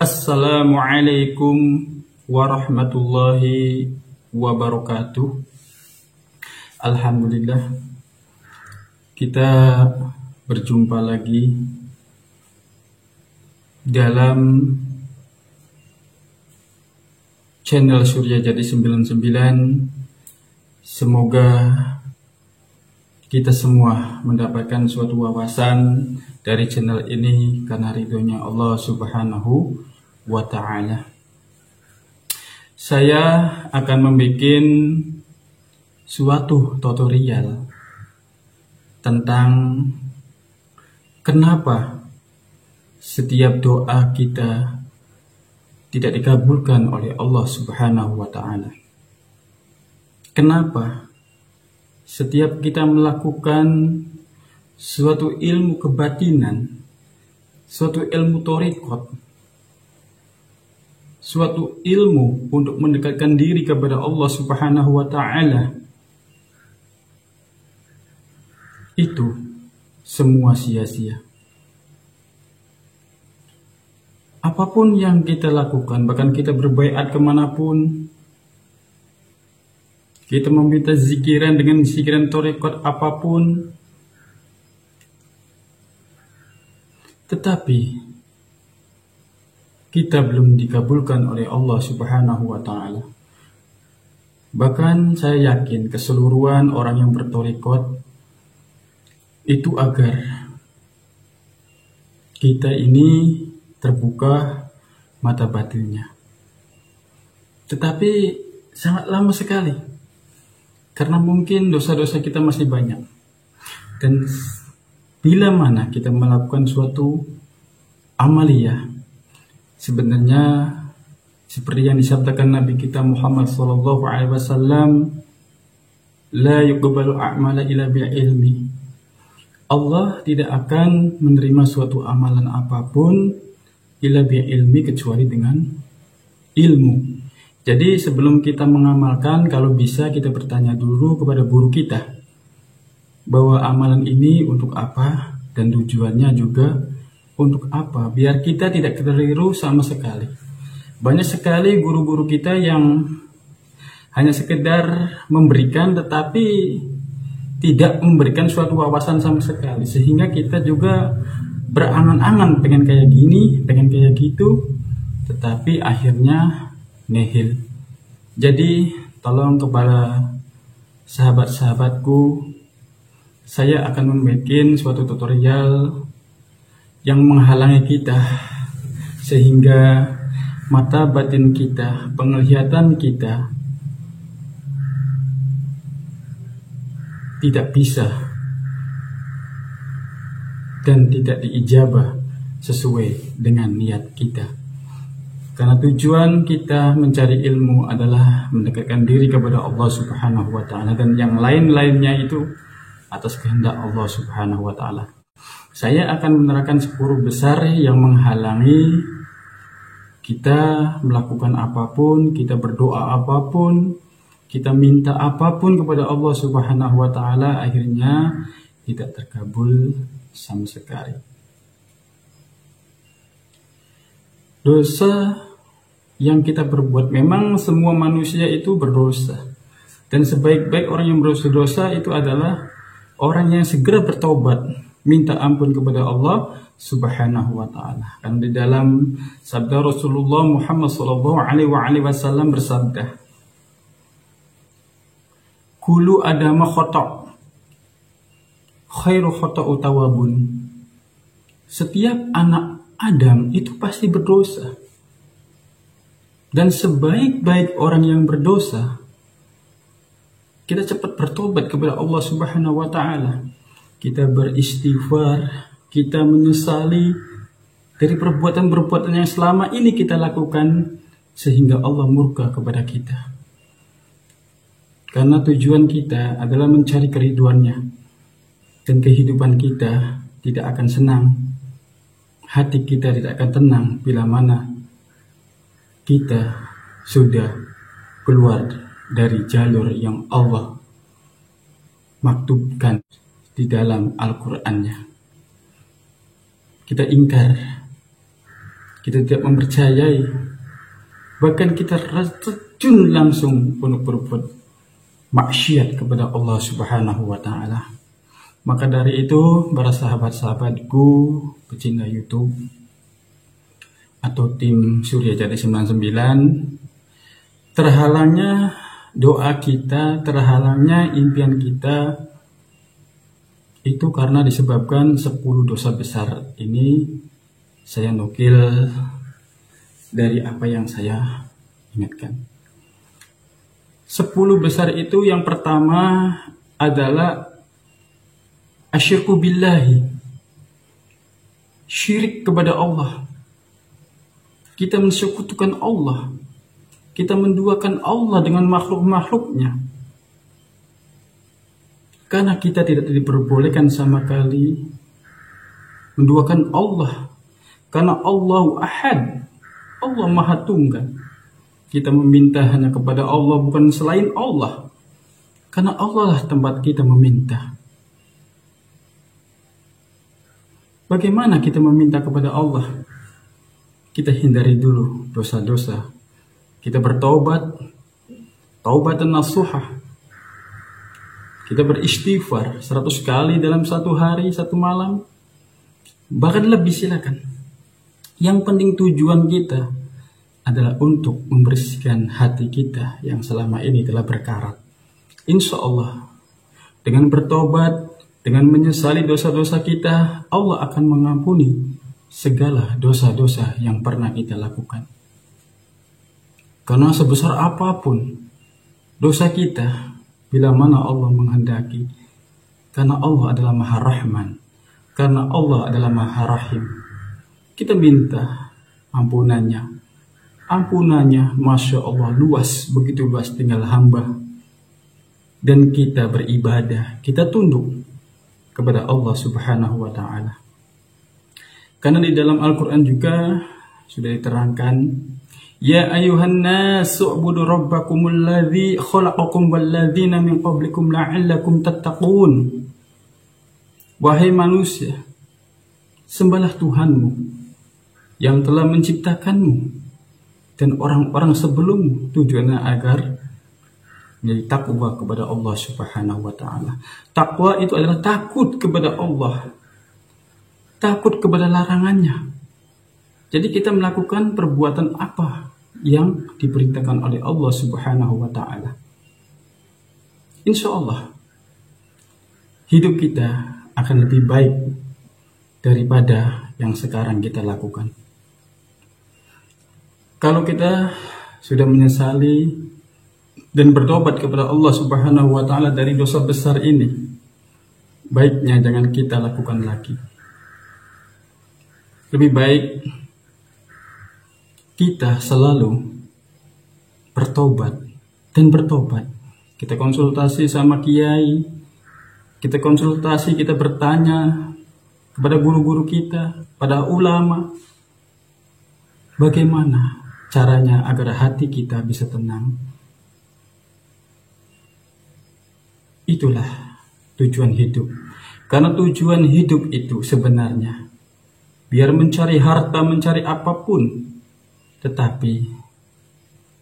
Assalamualaikum warahmatullahi wabarakatuh. Alhamdulillah, kita berjumpa lagi dalam channel Surya Jadi 99. Semoga kita semua mendapatkan suatu wawasan dari channel ini karena ridhonya Allah Subhanahu wa ta'ala. Saya akan membuat suatu tutorial tentang kenapa setiap doa kita tidak dikabulkan oleh Allah Subhanahu wa ta'ala. Kenapa setiap kita melakukan suatu ilmu kebatinan, suatu ilmu thariqat, suatu ilmu untuk mendekatkan diri kepada Allah Subhanahu wa ta'ala, itu semua sia-sia. Apapun yang kita lakukan, bahkan kita berbaiat kemanapun, kita meminta zikiran dengan zikiran thariqat apapun, tetapi kita belum dikabulkan oleh Allah Subhanahu wa ta'ala. Bahkan saya yakin keseluruhan orang yang berthariqat itu agar kita ini terbuka mata batinnya. Tetapi sangat lama sekali, karena mungkin dosa-dosa kita masih banyak. Dan bila mana kita melakukan suatu amaliyah, sebenarnya seperti yang disabdakan Nabi kita Muhammad SAW, la yuqbalu a'mala illa bil ilmi. Allah tidak akan menerima suatu amalan apapun illa bil ilmi, kecuali dengan ilmu. Jadi sebelum kita mengamalkan, kalau bisa kita bertanya dulu kepada guru kita bahwa amalan ini untuk apa dan tujuannya juga untuk apa, biar kita tidak keliru sama sekali. Banyak sekali guru-guru kita yang hanya sekedar memberikan tetapi tidak memberikan suatu wawasan sama sekali, sehingga kita juga berangan-angan pengen kayak gini, pengen kayak gitu, tetapi akhirnya nihil. Jadi tolong kepada sahabat-sahabatku, saya akan membuat suatu tutorial yang menghalangi kita sehingga mata batin kita, penglihatan kita tidak bisa dan tidak diijabah sesuai dengan niat kita. Karena tujuan kita mencari ilmu adalah mendekatkan diri kepada Allah Subhanahu wa ta'ala, dan yang lain-lainnya itu atas kehendak Allah Subhanahu wa ta'ala. Saya akan menerangkan 10 besar yang menghalangi kita melakukan apapun, kita berdoa apapun, kita minta apapun kepada Allah Subhanahu wa ta'ala, akhirnya tidak terkabul sama sekali. Dosa yang kita perbuat, memang semua manusia itu berdosa, dan sebaik-baik orang yang berdosa itu adalah orang yang segera bertaubat, minta ampun kepada Allah Subhanahu wa ta'ala. Kan di dalam sabda Rasulullah Muhammad SAW bersabda, "Kullu adama khata', khairu khata'u tawabun." Setiap anak Adam itu pasti berdosa, dan sebaik-baik orang yang berdosa, kita cepat bertobat kepada Allah Subhanahu wa ta'ala. Kita beristighfar, kita menyesali dari perbuatan-perbuatan yang selama ini kita lakukan sehingga Allah murka kepada kita. Karena tujuan kita adalah mencari keriduannya, dan kehidupan kita tidak akan senang, hati kita tidak akan tenang bila mana kita sudah keluar dari jalur yang Allah maktubkan di dalam Al-Qur'annya. Kita ingkar kita tidak mempercayai, bahkan kita terjun langsung untuk berbuat maksiat kepada Allah Subhanahu wa Ta'ala. Maka dari itu, para sahabat-sahabatku pecinta YouTube atau tim Surya Jati 99, terhalangnya doa kita, terhalangnya impian kita itu karena disebabkan 10 dosa besar. Ini saya nukil dari apa yang saya ingatkan. 10 besar itu yang pertama adalah asyirku billahi, syirik kepada Allah. Kita mensekutukan Allah, kita menduakan Allah dengan makhluk-makhluknya. Karena kita tidak diperbolehkan sama kali menduakan Allah. Karena Allahu Ahad, Allah Maha Tunggal. Kita meminta hanya kepada Allah, bukan selain Allah. Karena Allah lah tempat kita meminta. Bagaimana kita meminta kepada Allah? Kita hindari dulu dosa-dosa. Kita bertaubat, taubatan nasuha. Kita beristighfar 100 kali dalam 1 hari, 1 malam. Bahkan lebih silakan. Yang penting tujuan kita adalah untuk membersihkan hati kita yang selama ini telah berkarat. Insya Allah, dengan bertobat, dengan menyesali dosa-dosa kita, Allah akan mengampuni segala dosa-dosa yang pernah kita lakukan. Karena sebesar apapun dosa kita, bila mana Allah menghendaki, karena Allah adalah Maha Rahman, karena Allah adalah Maha Rahim, kita minta ampunannya. Ampunannya, Masya Allah, luas, begitu luas tinggal hamba. Dan kita beribadah, kita tunduk kepada Allah Subhanahu wa Ta'ala. Karena di dalam Al-Quran juga sudah diterangkan, Ya ayuhan nasu ubudu rabbakumul ladzi khalaqakum walladzina min qablikum la'allakum tattaqun. Wahai manusia, sembahlah Tuhanmu yang telah menciptakanmu dan orang-orang sebelummu, tujuannya agar menjadi takwa kepada Allah Subhanahu wa Ta'ala. Takwa itu adalah takut kepada Allah, takut kepada larangannya. Jadi kita melakukan perbuatan apa yang diperintahkan oleh Allah Subhanahu wa Ta'ala. Insya Allah hidup kita akan lebih baik daripada yang sekarang kita lakukan. Kalau kita sudah menyesali dan bertobat kepada Allah Subhanahu wa Ta'ala dari dosa besar ini, baiknya jangan kita lakukan lagi. Lebih baik kita selalu bertobat dan bertobat. Kita konsultasi sama kiai, kita konsultasi, kita bertanya kepada guru-guru kita, pada ulama, bagaimana caranya agar hati kita bisa tenang. Itulah tujuan hidup. Karena tujuan hidup itu sebenarnya biar mencari harta, mencari apapun, tetapi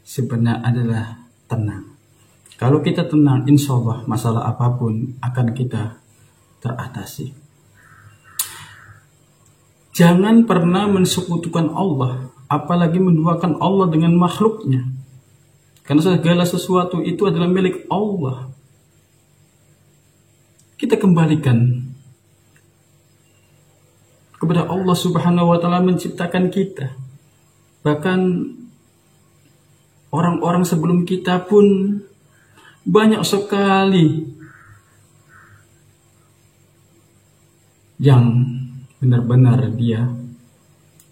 sebenarnya adalah tenang. Kalau kita tenang, insya Allah masalah apapun akan kita teratasi. Jangan pernah mensekutukan Allah, apalagi menduakan Allah dengan makhluknya. Karena segala sesuatu itu adalah milik Allah. Kita kembalikan kepada Allah Subhanahu wa Ta'ala menciptakan kita. Bahkan orang-orang sebelum kita pun banyak sekali yang benar-benar dia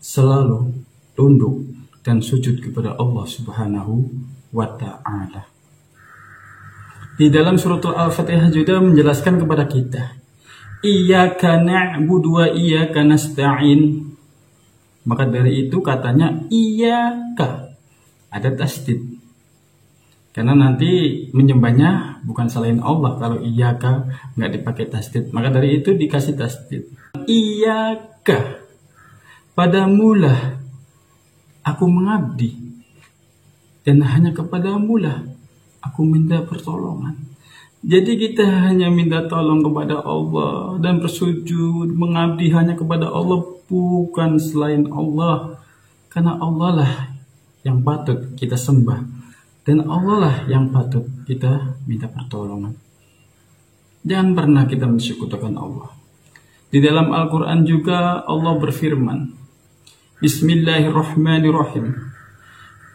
selalu tunduk dan sujud kepada Allah Subhanahu wa Ta'ala. Di dalam surat Al-Fatihah juga menjelaskan kepada kita, Iyyaka na'budu wa iyyaka nasta'in. Maka dari itu katanya iyyaka, ada tasdid. Karena nanti menyembahnya bukan selain Allah. Kalau iyyaka nggak dipakai tasdid, maka dari itu dikasih tasdid. Iyyaka, padamulah aku mengabdi, dan hanya kepadamu lah aku minta pertolongan. Jadi kita hanya minta tolong kepada Allah dan bersujud, mengabdi hanya kepada Allah, bukan selain Allah. Karena Allah lah yang patut kita sembah, dan Allah lah yang patut kita minta pertolongan. Jangan pernah kita mensekutukan Allah. Di dalam Al-Quran juga Allah berfirman, Bismillahirrahmanirrahim.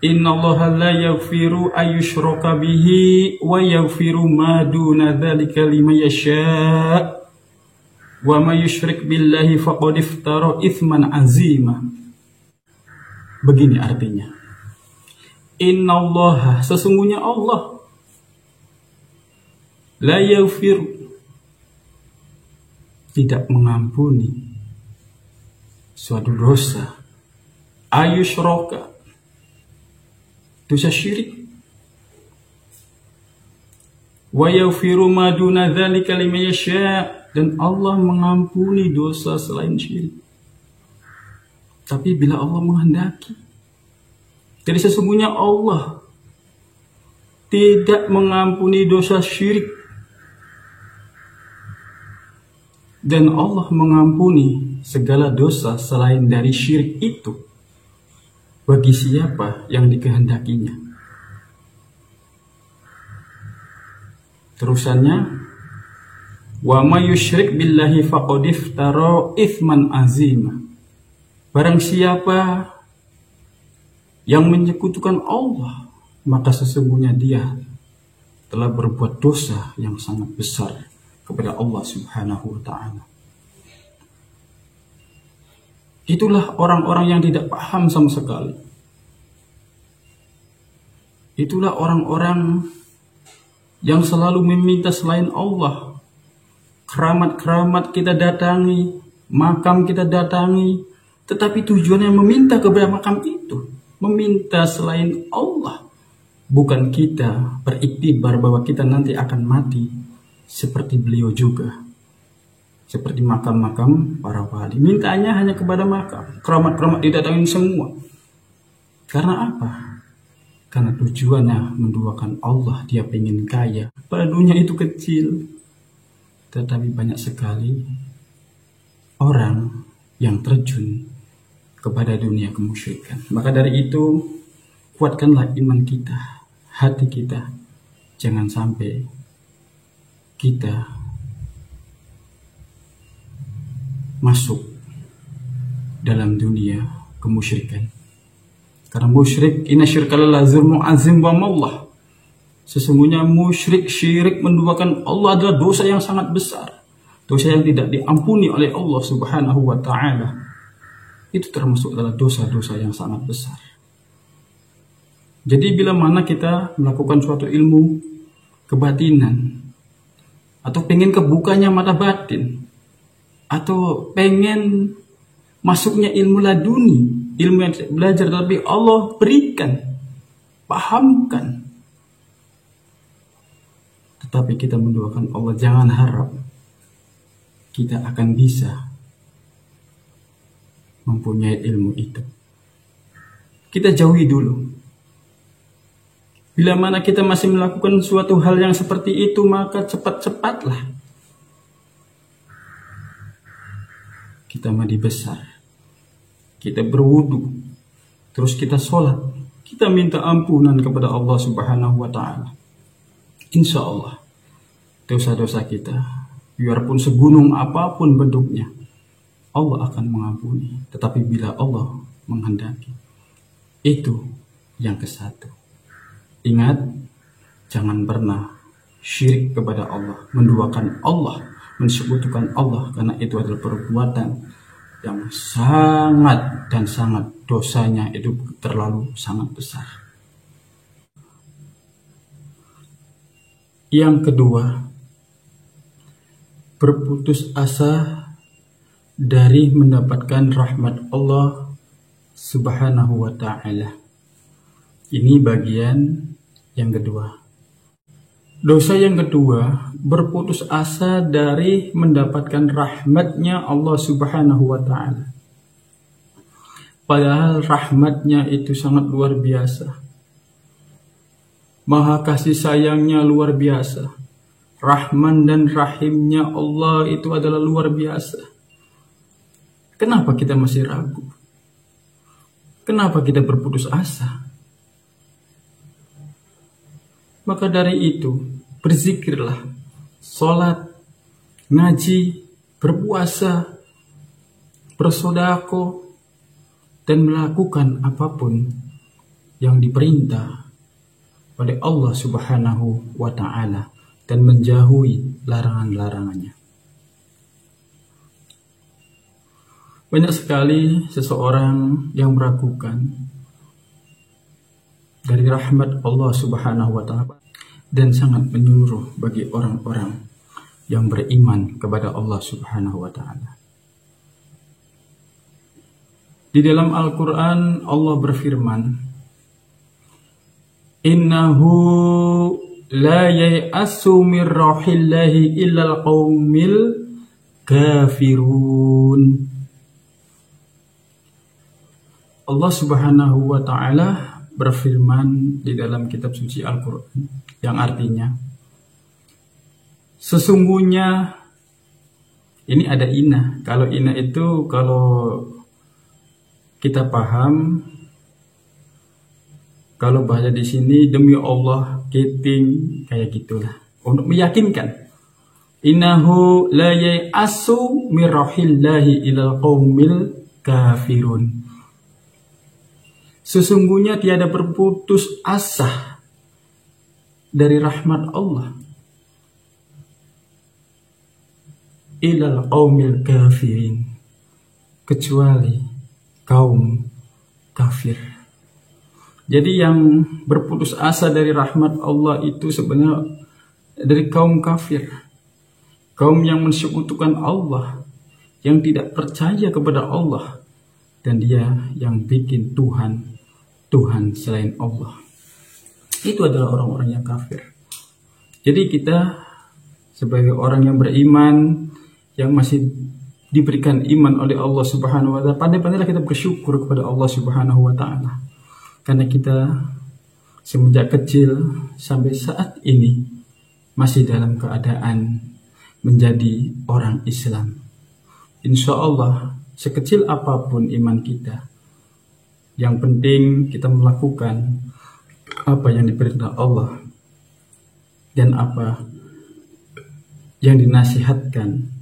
Inna allaha la yaghfiru ayyushraka bihi wa yaghfiru ma duna dzalika liman yasha' wa may yusyrik billahi faqad iftara itsman azima. Begini artinya. Inna allaha, sesungguhnya Allah, la yaghfiru, tidak mengampuni suatu dosa, ayyushraka, dosa syirik, wa yaghfiru ma duna dzalika liman yasha', dan Allah mengampuni dosa selain syirik. Tapi bila Allah menghendaki. Jadi sesungguhnya Allah tidak mengampuni dosa syirik, dan Allah mengampuni segala dosa selain dari syirik itu bagi siapa yang dikehendakinya. Terusannya, wa may yusyrik billahi faqad iftara itsman azima. Barang siapa yang menyekutukan Allah, maka sesungguhnya dia telah berbuat dosa yang sangat besar kepada Allah Subhanahu wa ta'ala. Itulah orang-orang yang tidak paham sama sekali. Itulah orang-orang yang selalu meminta selain Allah. Keramat-keramat kita datangi, makam kita datangi, tetapi tujuannya meminta kepada makam itu, meminta selain Allah. Bukan kita beriktibar bahwa kita nanti akan mati seperti beliau juga, seperti makam-makam para wali. Mintanya hanya kepada makam, keramat-keramat didatangin semua. Karena apa? Karena tujuannya menduakan Allah, dia pengen kaya. Pada dunia itu kecil, tetapi banyak sekali orang yang terjun kepada dunia kemusyrikan. Maka dari itu, kuatkanlah iman kita, hati kita. Jangan sampai kita masuk dalam dunia kemusyrikan. Karena musyrik, inna syirka la zulmun azim wa mallah. Sesungguhnya musyrik, syirik, menduakan Allah adalah dosa yang sangat besar. Dosa yang tidak diampuni oleh Allah Subhanahu wa ta'ala. Itu termasuk adalah dosa-dosa yang sangat besar. Jadi bila mana kita melakukan suatu ilmu kebatinan, atau pengen kebukanya mata batin, atau pengen masuknya ilmu laduni, ilmu yang belajar tapi Allah berikan, pahamkan, tetapi kita mendoakan Allah, jangan harap kita akan bisa mempunyai ilmu itu. Kita jauhi dulu. Bila mana kita masih melakukan suatu hal yang seperti itu, maka cepat-cepatlah kita mandi besar, kita berwudu, terus kita sholat, kita minta ampunan kepada Allah Subhanahu wa ta'ala. Insya Allah dosa-dosa kita, biarpun segunung apapun bentuknya, Allah akan mengampuni. Tetapi bila Allah menghendaki, itu yang kesatu. Ingat, jangan pernah syirik kepada Allah, menduakan Allah, mensekutukan Allah, karena itu adalah perbuatan yang sangat dan sangat, dosanya itu terlalu sangat besar. Yang kedua, berputus asa dari mendapatkan rahmat Allah Subhanahu wa ta'ala. Ini bagian yang kedua. Dosa yang kedua, berputus asa dari mendapatkan rahmatnya Allah Subhanahu wa ta'ala. Padahal rahmatnya itu sangat luar biasa. Maha kasih sayangnya luar biasa. Rahman dan Rahimnya Allah itu adalah luar biasa. Kenapa kita masih ragu? Kenapa kita berputus asa? Maka dari itu, berzikirlah, sholat, ngaji, berpuasa, bersedekah, dan melakukan apapun yang diperintah oleh Allah Subhanahu wa Ta'ala dan menjauhi larangan-larangannya. Banyak sekali seseorang yang meragukan dari rahmat Allah Subhanahu wa Ta'ala dan sangat menyuruh bagi orang-orang yang beriman kepada Allah Subhanahu wa Ta'ala. Di dalam Al-Quran Allah berfirman, Innahu la yai'asu min rauhillahi illal qaumil kafirun. Allah Subhanahu wa Ta'ala berfirman di dalam kitab suci Al-Quran yang artinya, sesungguhnya, ini ada ina. Kalau ina itu kalau kita paham, kalau bahasa di sini demi Allah, keting, kayak gitulah. Untuk meyakinkan, innahu la yai'asu min rauhillahi ilal qaumil kafirun. Sesungguhnya tiada berputus asa dari rahmat Allah ilal qaumil kafirin, kecuali kaum kafir. Jadi yang berputus asa dari rahmat Allah itu sebenarnya dari kaum kafir, kaum yang mensekutukan Allah, yang tidak percaya kepada Allah, dan dia yang bikin Tuhan selain Allah. Itu adalah orang-orang yang kafir. Jadi kita sebagai orang yang beriman, yang masih diberikan iman oleh Allah Subhanahu wa Ta'ala, pandai-pandailah kita bersyukur kepada Allah Subhanahu wa Ta'ala, karena kita semenjak kecil sampai saat ini masih dalam keadaan menjadi orang Islam. Insya Allah, sekecil apapun iman kita, yang penting kita melakukan apa yang diperintah Allah dan apa yang dinasihatkan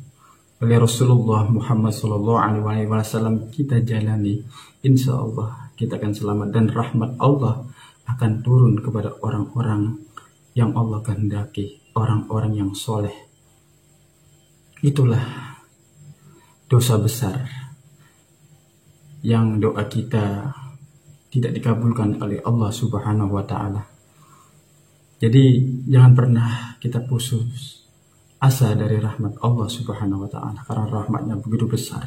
oleh Rasulullah Muhammad SAW, kita jalani. Insya Allah kita akan selamat dan rahmat Allah akan turun kepada orang-orang yang Allah kehendaki, orang-orang yang soleh. Itulah dosa besar yang doa kita tidak dikabulkan oleh Allah Subhanahu wa Ta'ala. Jadi jangan pernah kita putus asa dari rahmat Allah Subhanahu wa Ta'ala, karena rahmatnya begitu besar.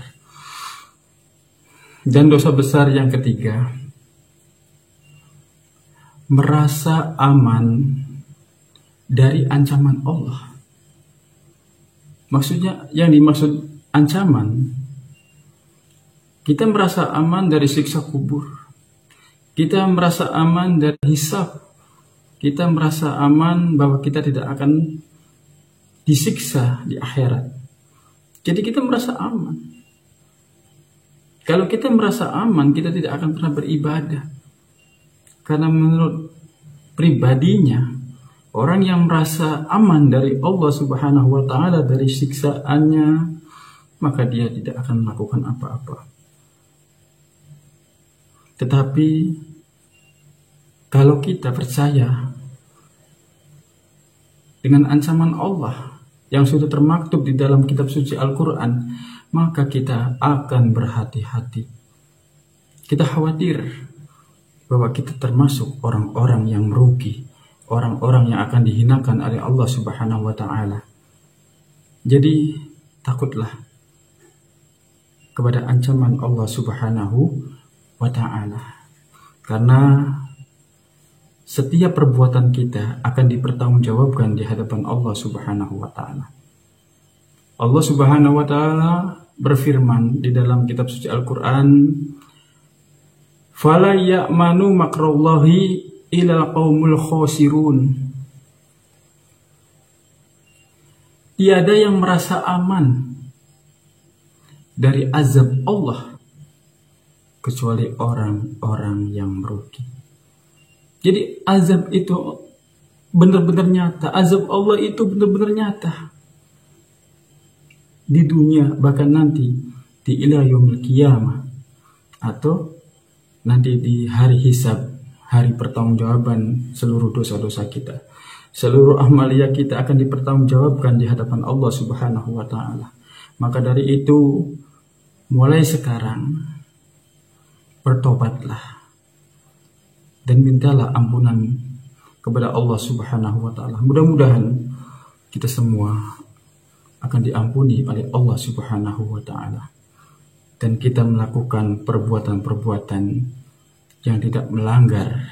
Dan dosa besar yang ketiga, merasa aman dari ancaman Allah. Maksudnya, yang dimaksud ancaman, kita merasa aman dari siksa kubur, kita merasa aman dari hisab, kita merasa aman bahwa kita tidak akan disiksa di akhirat. Jadi kita merasa aman. Kalau kita merasa aman, kita tidak akan pernah beribadah. Karena menurut pribadinya, orang yang merasa aman dari Allah Subhanahu wa Ta'ala, dari siksaannya, maka dia tidak akan melakukan apa-apa. Tetapi kalau kita percaya dengan ancaman Allah yang sudah termaktub di dalam kitab suci Al-Quran, maka kita akan berhati-hati. Kita khawatir bahwa kita termasuk orang-orang yang merugi, orang-orang yang akan dihinakan oleh Allah Subhanahu wa Ta'ala. Jadi takutlah kepada ancaman Allah Subhanahu wa Ta'ala, karena setiap perbuatan kita akan dipertanggungjawabkan di hadapan Allah Subhanahu wa Ta'ala. Allah Subhanahu wa Ta'ala berfirman di dalam kitab suci Al-Quran, Fala ya'manu makrallahi ilal qaumul khosirun. Tiada yang merasa aman dari azab Allah kecuali orang-orang yang merugi. Jadi azab itu benar-benar nyata. Azab Allah itu benar-benar nyata. Di dunia, bahkan nanti di ila yaumil qiyamah, atau nanti di hari hisab, hari pertanggungjawaban seluruh dosa-dosa kita. Seluruh amalia kita akan dipertanggungjawabkan di hadapan Allah Subhanahu wa taala. Maka dari itu, mulai sekarang bertobatlah dan mintalah ampunan kepada Allah Subhanahu wa taala. Mudah-mudahan kita semua akan diampuni oleh Allah Subhanahu wa taala dan kita melakukan perbuatan-perbuatan yang tidak melanggar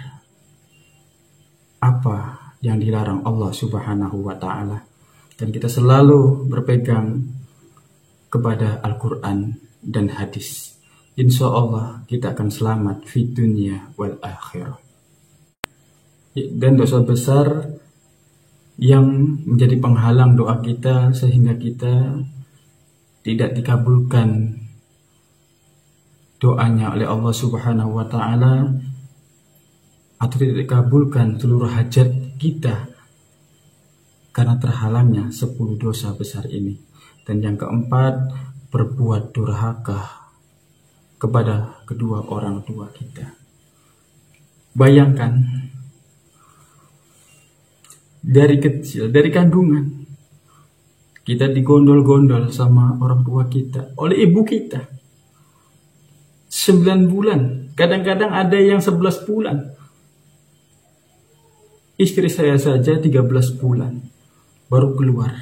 apa yang dilarang Allah Subhanahu wa taala, dan kita selalu berpegang kepada Al-Qur'an dan hadis. Insya Allah kita akan selamat di dunia wal akhirah. Dan dosa besar yang menjadi penghalang doa kita sehingga kita tidak dikabulkan doanya oleh Allah Subhanahu wa taala, atau tidak dikabulkan seluruh hajat kita karena terhalangnya 10 dosa besar ini. Dan yang keempat, berbuat durhaka kepada kedua orang tua kita. Bayangkan, dari kecil, dari kandungan, kita digondol-gondol sama orang tua kita, oleh ibu kita. 9 bulan, kadang-kadang ada yang 11 bulan. Istri saya saja 13 bulan baru keluar.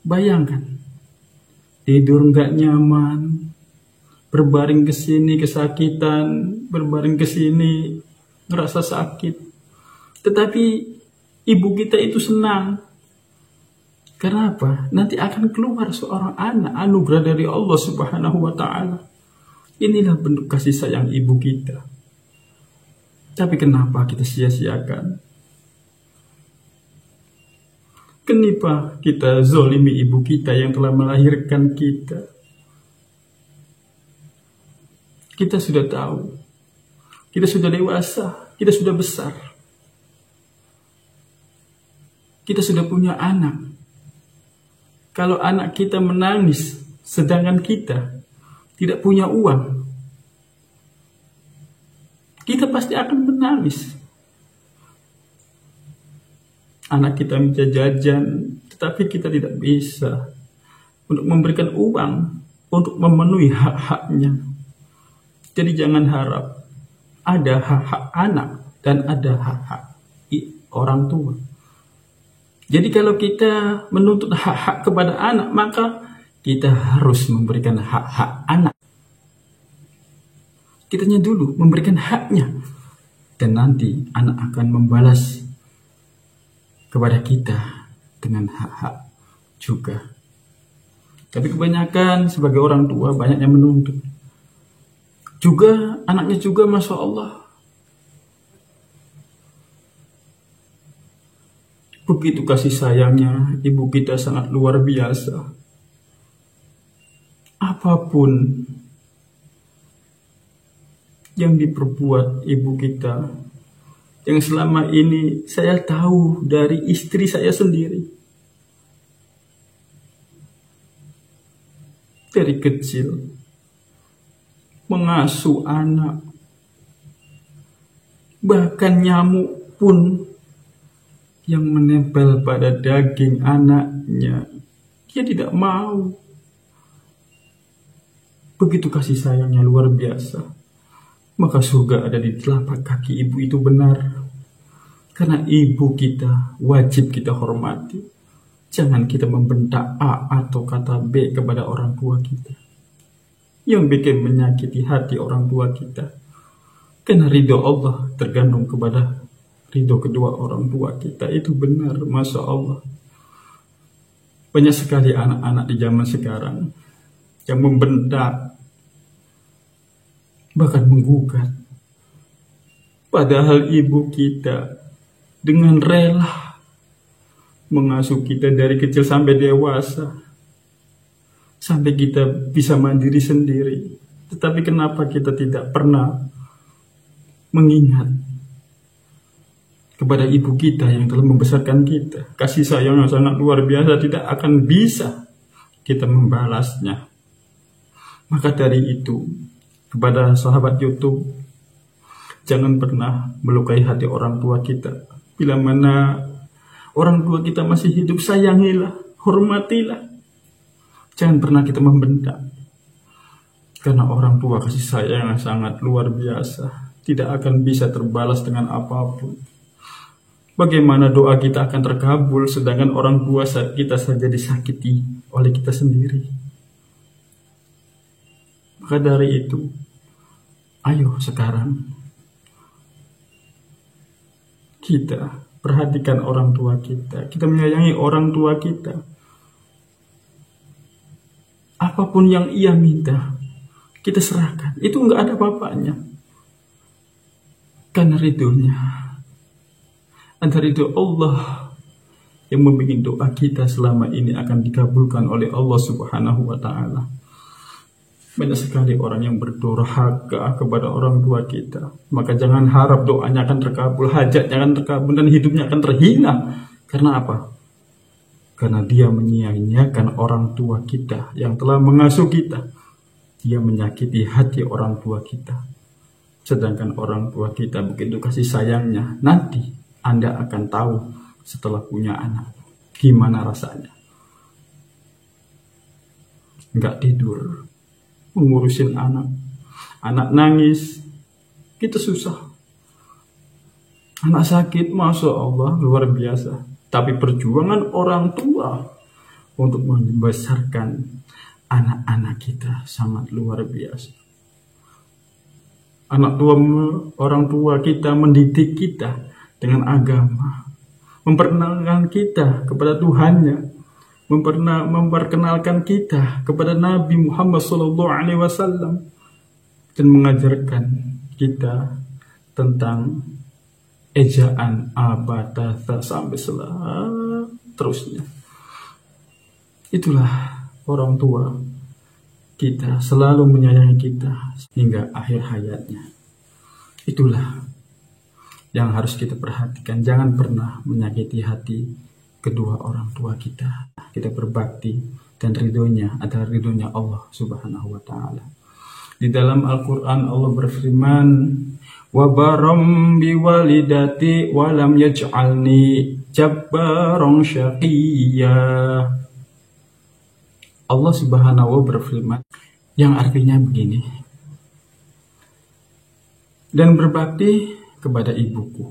Bayangkan, tidur nggak nyaman, berbaring ke sini kesakitan, berbaring ke sini ngerasa sakit. Tetapi ibu kita itu senang. Karena apa? Nanti akan keluar seorang anak, anugerah dari Allah Subhanahu wa taala. Inilah bentuk kasih sayang ibu kita. Tapi kenapa kita sia-siakan? Kenapa kita zolimi ibu kita yang telah melahirkan kita? Kita sudah tahu, kita sudah dewasa, kita sudah besar, kita sudah punya anak. Kalau anak kita menangis, sedangkan kita tidak punya uang, kita pasti akan menangis. Anak kita minta jajan, tetapi kita tidak bisa untuk memberikan uang untuk memenuhi hak-haknya. Jadi jangan harap ada hak-hak anak dan ada hak-hak orang tua. Jadi kalau kita menuntut hak-hak kepada anak, maka kita harus memberikan hak-hak anak. Kitanya dulu memberikan haknya, dan nanti anak akan membalas kepada kita dengan hak-hak juga. Tapi kebanyakan sebagai orang tua banyak yang menuntut. Juga anaknya juga, Masya Allah, begitu kasih sayangnya ibu kita sangat luar biasa. Apapun yang diperbuat ibu kita, yang selama ini saya tahu dari istri saya sendiri. Dari kecil mengasuh anak, bahkan nyamuk pun yang menempel pada daging anaknya, dia tidak mau. Begitu kasih sayangnya luar biasa. Maka surga ada di telapak kaki ibu itu benar. Karena ibu kita wajib kita hormati. Jangan kita membentak A atau kata B kepada orang tua kita, yang bikin menyakiti hati orang tua kita. Karena ridho Allah tergantung kepada ridho kedua orang tua kita. Itu benar, Masya Allah. Banyak sekali anak-anak di zaman sekarang yang membentak, bahkan menggugat. Padahal ibu kita dengan rela mengasuh kita dari kecil sampai dewasa, sampai kita bisa mandiri sendiri. Tetapi kenapa kita tidak pernah mengingat kepada ibu kita yang telah membesarkan kita? Kasih sayang yang sangat luar biasa, tidak akan bisa kita membalasnya. Maka dari itu, kepada sahabat YouTube, jangan pernah melukai hati orang tua kita. Bila mana orang tua kita masih hidup, sayangilah, hormatilah. Jangan pernah kita membentak. Karena orang tua kasih sayang yang sangat luar biasa, tidak akan bisa terbalas dengan apapun. Bagaimana doa kita akan terkabul sedangkan orang tua kita saja disakiti oleh kita sendiri? Maka dari itu, ayo sekarang kita perhatikan orang tua kita. Kita menyayangi orang tua kita. Apapun yang ia minta, kita serahkan. Itu enggak ada apa-apanya. Karena ridhonya, antara ridho Allah yang membuat doa kita selama ini akan dikabulkan oleh Allah Subhanahu wa Ta'ala. Banyak sekali orang yang berdurhaka kepada orang tua kita. Maka jangan harap doanya akan terkabul, hajatnya akan terkabul, dan hidupnya akan terhina. Karena apa? Karena dia menyia-nyiakan orang tua kita yang telah mengasuh kita. Dia menyakiti hati orang tua kita. Sedangkan orang tua kita begitu kasih sayangnya, nanti Anda akan tahu setelah punya anak gimana rasanya. Nggak tidur, mengurusin anak. Anak nangis, kita susah. Anak sakit, Masya Allah, luar biasa. Tapi perjuangan orang tua untuk membesarkan anak-anak kita sangat luar biasa. Orang tua kita mendidik kita dengan agama, memperkenalkan kita kepada Tuhannya, memperkenalkan kita kepada Nabi Muhammad SAW, dan mengajarkan kita tentang ejaan abadatha sampai seterusnya. Itulah orang tua kita, selalu menyayangi kita hingga akhir hayatnya. Itulah yang harus kita perhatikan. Jangan pernah menyakiti hati kedua orang tua kita. Kita berbakti, dan ridhonya adalah ridhonya Allah Subhanahu wa Ta'ala. Di dalam Al-Quran Allah berfirman, wa baram biwalidati walam yaj'alni jabbaron syaqiyya. Allah Subhanahu wa berfirman yang artinya begini, dan berbakti kepada ibuku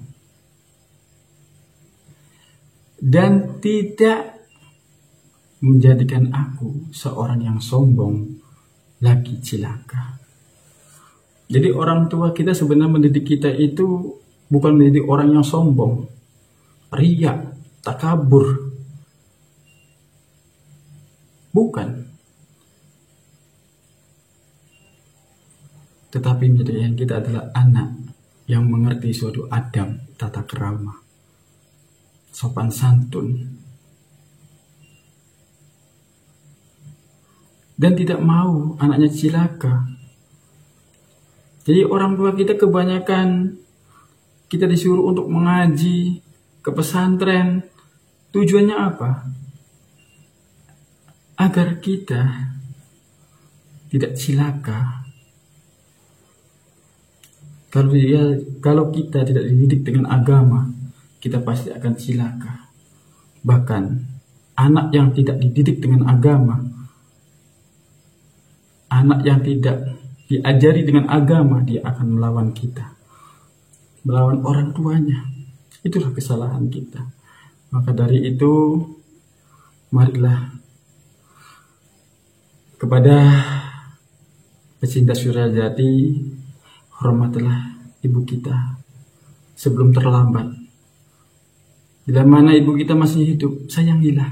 dan tidak menjadikan aku seorang yang sombong lagi cilaka. Jadi orang tua kita sebenarnya mendidik kita itu bukan mendidik orang yang sombong, riya, takabur. Bukan. Tetapi menjadikan kita adalah anak yang mengerti suatu adab, tata krama, sopan santun, dan tidak mau anaknya cilaka. Jadi orang tua kita kebanyakan kita disuruh untuk mengaji ke pesantren. Tujuannya apa? Agar kita tidak cilaka. Kalau kita tidak dididik dengan agama, kita pasti akan cilaka. Bahkan anak yang tidak dididik dengan agama, anak yang tidak diajari dengan agama, dia akan melawan kita, melawan orang tuanya. Itulah kesalahan kita. Maka dari itu, marilah kepada pecinta Suryajati, hormatilah ibu kita sebelum terlambat. Bila mana ibu kita masih hidup, sayangilah.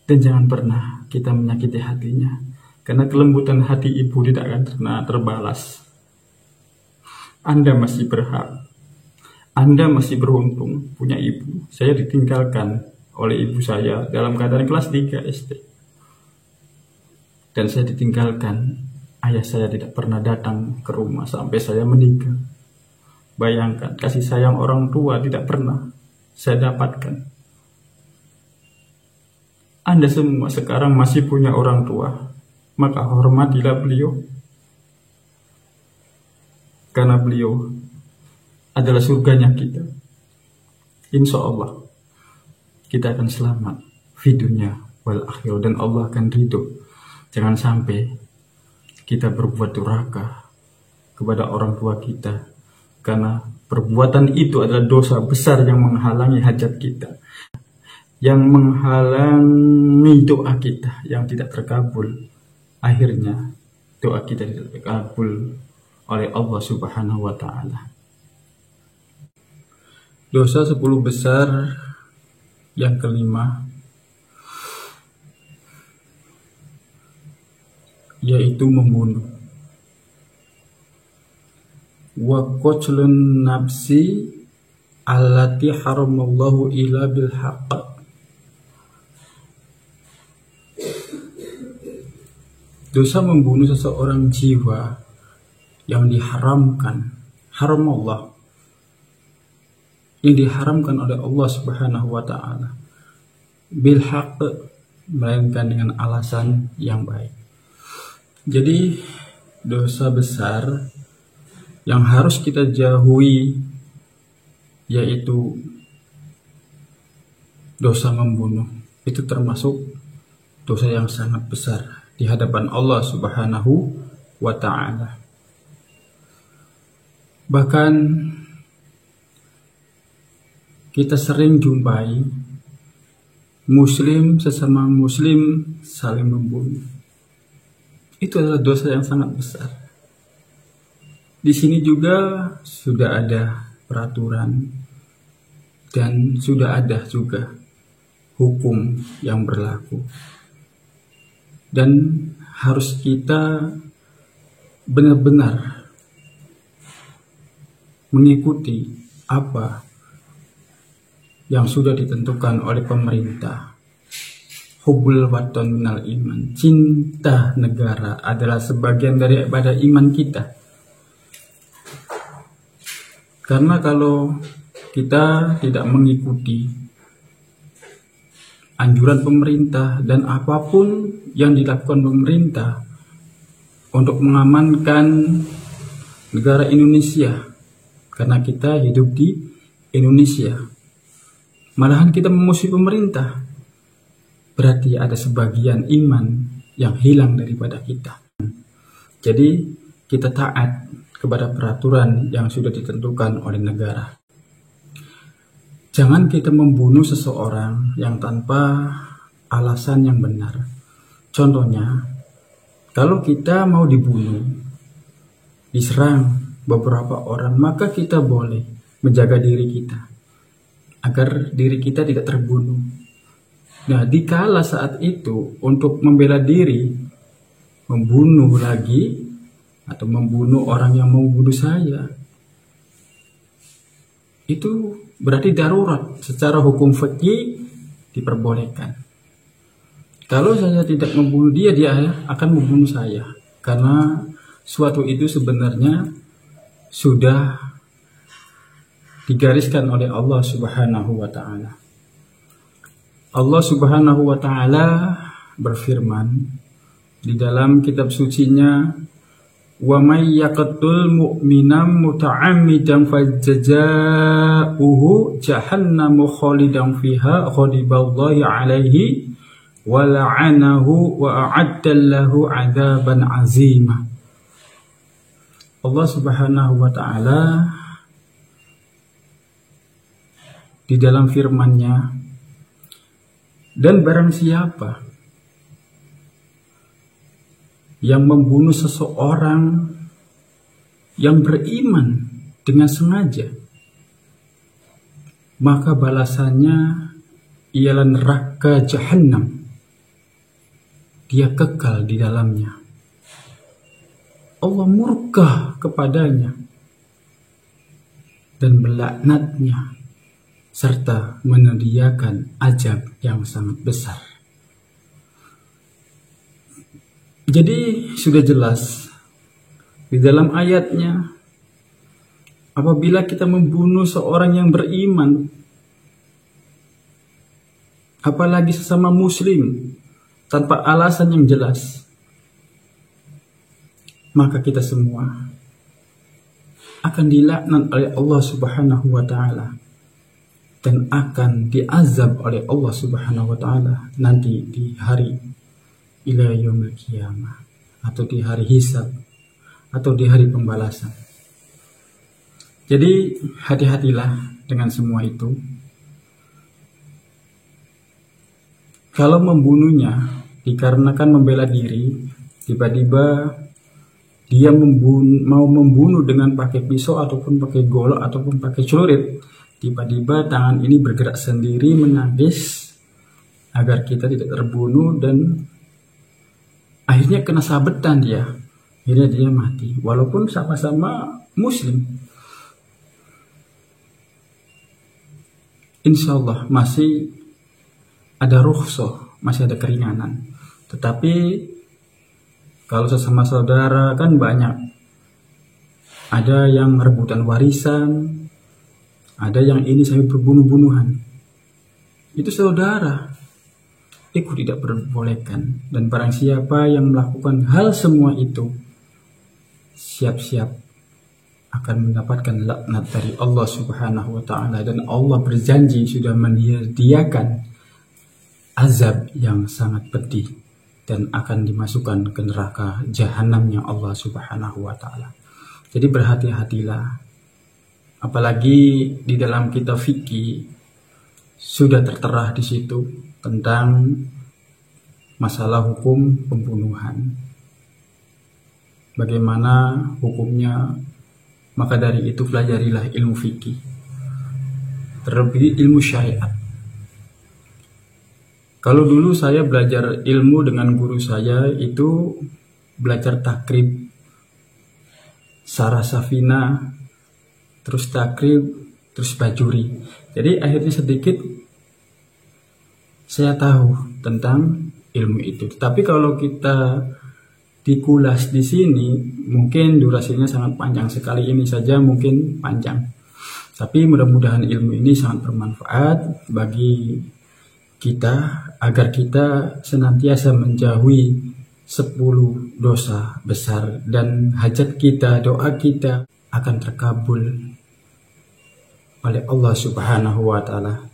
Dan jangan pernah kita menyakiti hatinya, karena kelembutan hati ibu tidak akan pernah terbalas. Anda masih berhak, Anda masih beruntung punya ibu. Saya ditinggalkan oleh ibu saya dalam keadaan kelas 3 SD. Dan saya ditinggalkan, ayah saya tidak pernah datang ke rumah sampai saya menikah. Bayangkan, kasih sayang orang tua tidak pernah saya dapatkan. Anda semua sekarang masih punya orang tua, maka hormatilah beliau. Karena beliau adalah surganya kita. Insya Allah kita akan selamat di dunia wal akhirah, dan Allah akan ridho. Jangan sampai kita berbuat durhaka kepada orang tua kita, karena perbuatan itu adalah dosa besar yang menghalangi hajat kita, yang menghalangi doa kita yang tidak terkabul. Akhirnya doa kita tidak terkabul oleh Allah Subhanahu wa Ta'ala. Dosa 10 besar yang kelima, yaitu membunuh. Wa qatlun nafsi allati haramallahu illa bil haqq. Dosa membunuh seseorang jiwa yang diharamkan, haram Allah, yang diharamkan oleh Allah Subhanahu wa Ta'ala, bil haqq, melainkan dengan alasan yang baik. Jadi dosa besar yang harus kita jauhi yaitu dosa membunuh. Itu termasuk dosa yang sangat besar di hadapan Allah Subhanahu wa Ta'ala. Bahkan kita sering jumpai muslim sesama muslim saling membunuh. Itu adalah dosa yang sangat besar. Di sini juga sudah ada peraturan dan sudah ada juga hukum yang berlaku. Dan harus kita benar-benar mengikuti apa yang sudah ditentukan oleh pemerintah. Hubbul watan minal iman. Cinta negara adalah sebagian daripada iman kita. Karena kalau kita tidak mengikuti anjuran pemerintah dan apapun yang dilakukan pemerintah untuk mengamankan negara Indonesia, karena kita hidup di Indonesia, malahan kita memusuhi pemerintah, berarti ada sebagian iman yang hilang daripada kita. Jadi kita taat kepada peraturan yang sudah ditentukan oleh negara. Jangan kita membunuh seseorang yang tanpa alasan yang benar. Contohnya, kalau kita mau dibunuh, diserang beberapa orang, maka kita boleh menjaga diri kita agar diri kita tidak terbunuh. Nah, dikala saat itu untuk membela diri, membunuh lagi atau membunuh orang yang mau bunuh saya, itu berarti darurat. Secara hukum fikih diperbolehkan. Kalau saya tidak membunuh dia, dia akan membunuh saya, karena suatu itu sebenarnya sudah digariskan oleh Allah Subhanahu wa Ta'ala. Allah Subhanahu wa Ta'ala berfirman di dalam kitab sucinya, wa may yaqtul mu'minam muta'ammidan fajza'uhu jahannamu khalidan fiha ghadiballahu alaihi wa la'anahu wa a'adda lahu 'adzaban 'azima. Allah Subhanahu wa Ta'ala di dalam firman-Nya, dan barang siapa yang membunuh seseorang yang beriman dengan sengaja, maka balasannya ialah neraka jahanam. dia kekal di dalamnya. Allah murka kepadanya dan melaknatnya serta menyediakan azab yang sangat besar. Jadi sudah jelas di dalam ayatnya, apabila kita membunuh seorang yang beriman, apalagi sesama muslim, tanpa alasan yang jelas, maka kita semua akan dilaknat oleh Allah Subhanahu wa Ta'ala dan akan diazab oleh Allah Subhanahu wa Ta'ala nanti di hari ila yaumil qiyamah, atau di hari hisab, atau di hari pembalasan. Jadi hati-hatilah dengan semua itu. Kalau membunuhnya dikarenakan membela diri, tiba-tiba dia mau membunuh dengan pakai pisau ataupun pakai golok ataupun pakai celurit, tiba-tiba tangan ini bergerak sendiri menangis agar kita tidak terbunuh, dan akhirnya kena sabetan dia, akhirnya dia mati walaupun sama-sama muslim. Insya Allah masih ada rukhsah, masih ada keringanan. Tetapi kalau sesama saudara kan banyak. Ada yang rebutan warisan, ada yang ini sampai berbunuh-bunuhan. Itu saudara, itu tidak diperbolehkan. Dan barang siapa yang melakukan hal semua itu, siap-siap akan mendapatkan laknat dari Allah Subhanahu wa Ta'ala. Dan Allah berjanji sudah menyediakan azab yang sangat pedih dan akan dimasukkan ke neraka jahanamnya Allah Subhanahu wa Ta'ala. Jadi berhati-hatilah. Apalagi di dalam kitab fikih sudah tertera di situ tentang masalah hukum pembunuhan. Bagaimana hukumnya? Maka dari itu pelajarilah ilmu fikih, terlebih ilmu syariat. Kalau dulu saya belajar ilmu dengan guru saya itu belajar takrib, sarah safina, terus takrib, terus bajuri. Jadi akhirnya sedikit saya tahu tentang ilmu itu. Tapi kalau kita dikulas di sini, mungkin durasinya sangat panjang sekali. Ini saja mungkin panjang. Tapi mudah-mudahan ilmu ini sangat bermanfaat bagi kita, agar kita senantiasa menjauhi 10 dosa besar dan hajat kita, doa kita akan terkabul oleh Allah Subhanahu wa Ta'ala.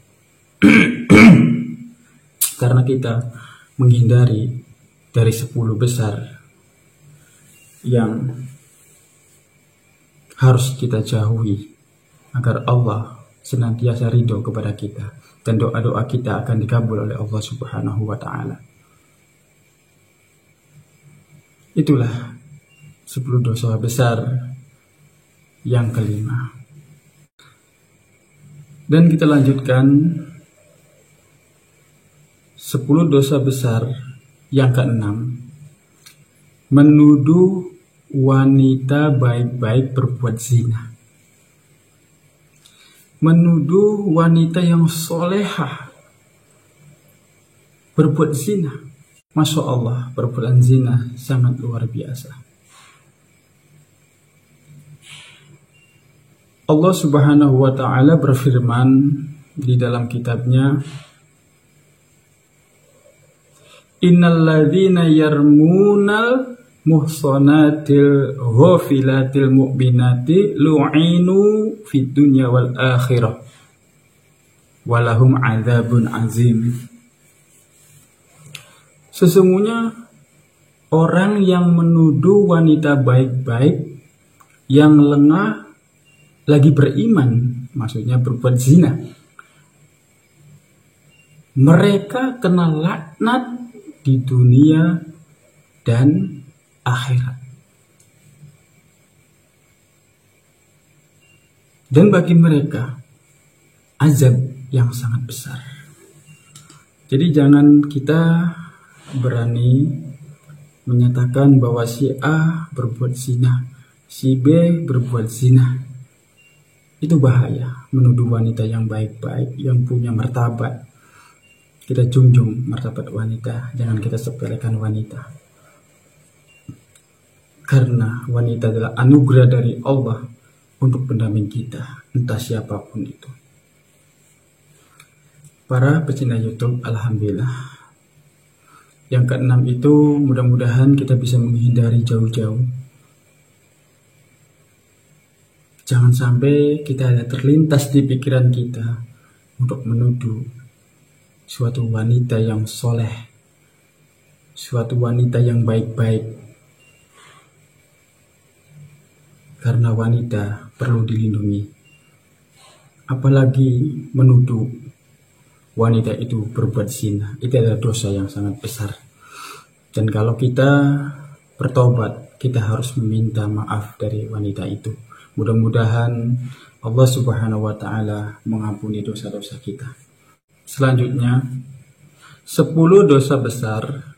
Karena kita menghindari dari 10 besar yang harus kita jauhi agar Allah senantiasa ridho kepada kita dan doa-doa kita akan dikabul oleh Allah Subhanahu wa Ta'ala. Itulah 10 dosa besar yang kelima. Dan kita lanjutkan 10 dosa besar yang keenam. Menuduh wanita baik-baik berbuat zina. Menuduh wanita yang solehah berbuat zina. Masya Allah, perbuatan zina sangat luar biasa. Allah Subhanahu wa Ta'ala berfirman di dalam kitabnya, Innal ladzina yarmunal muhsanatil ghafilatil mu'minati lu'inu fid dunya wal akhirah walahum adzabun azim. Sesungguhnya orang yang menuduh wanita baik-baik yang lengah lagi beriman, maksudnya berbuat zina, mereka kena laknat di dunia dan akhirat. Dan bagi mereka azab yang sangat besar. Jadi jangan kita berani menyatakan bahwa si A berbuat zina, si B berbuat zina. Itu bahaya, menuduh wanita yang baik-baik, yang punya martabat. Kita junjung martabat wanita, jangan kita sepelekan wanita. Karena wanita adalah anugerah dari Allah untuk pendamping kita, entah siapapun itu. Para pecinta YouTube, alhamdulillah. Yang keenam itu mudah-mudahan kita bisa menghindari jauh-jauh. Jangan sampai kita ada terlintas di pikiran kita untuk menuduh suatu wanita yang soleh, suatu wanita yang baik-baik. Karena wanita perlu dilindungi. Apalagi menuduh wanita itu berbuat zina, itu adalah dosa yang sangat besar. Dan kalau kita bertobat, kita harus meminta maaf dari wanita itu. Mudah-mudahan Allah Subhanahu wa Ta'ala mengampuni dosa-dosa kita. Selanjutnya, 10 dosa besar,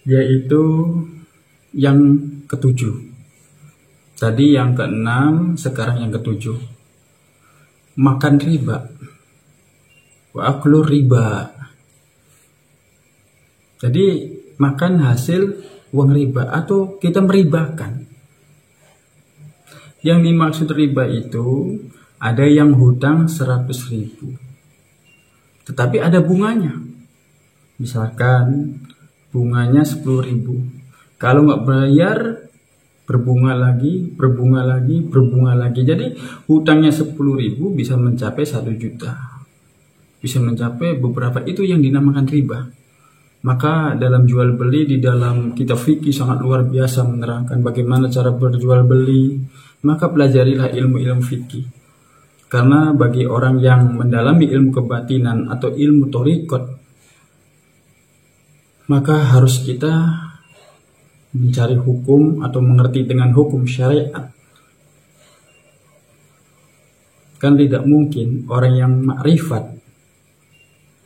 yaitu yang ketujuh. Tadi yang keenam, sekarang yang ketujuh. Makan riba. Wa aklu riba. Jadi makan hasil uang riba atau kita meribakan. Yang dimaksud riba itu ada yang hutang 100.000, tetapi ada bunganya. Misalkan bunganya 10.000. Kalau nggak bayar berbunga lagi. Jadi hutangnya 10.000 bisa mencapai 1 juta. Bisa mencapai beberapa, itu yang dinamakan riba. Maka dalam jual beli, di dalam kitab fikih sangat luar biasa menerangkan bagaimana cara berjual beli. Maka pelajarilah ilmu-ilmu fikih. Karena bagi orang yang mendalami ilmu kebatinan atau ilmu thariqat, maka harus kita mencari hukum atau mengerti dengan hukum syariat. Kan tidak mungkin orang yang makrifat